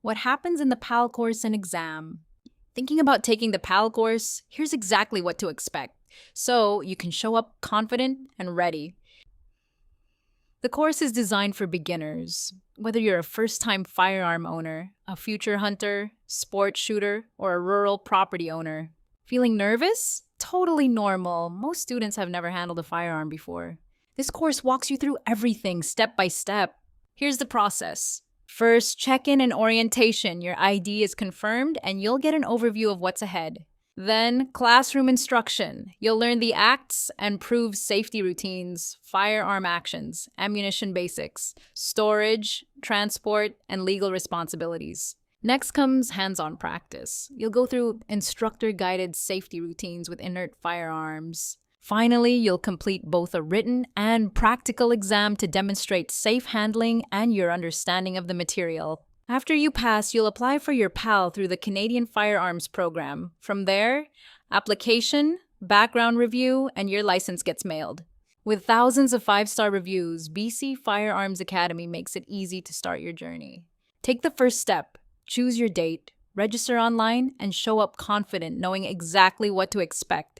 What happens in the PAL course and exam? Thinking about taking the PAL course, here's exactly what to expect, so you can show up confident and ready. The course is designed for beginners, whether you're a first time firearm owner, a future hunter, sport shooter, or a rural property owner. Feeling nervous? Totally normal. Most students have never handled a firearm before. This course walks you through everything step by step. Here's the process. First, check in and orientation. Your ID is confirmed, and you'll get an overview of what's ahead. Then, classroom instruction. You'll learn the acts and prove safety routines, firearm actions, ammunition basics, storage, transport, and legal responsibilities. Next comes hands-on practice. You'll go through instructor-guided safety routines with inert firearms. Finally, you'll complete both a written and practical exam to demonstrate safe handling and your understanding of the material. After you pass, you'll apply for your PAL through the Canadian Firearms program. From there, application, background review, and your license gets mailed. With thousands of five-star reviews, BC Firearms Academy makes it easy to start your journey. Take the first step, choose your date, register online, and show up confident knowing exactly what to expect.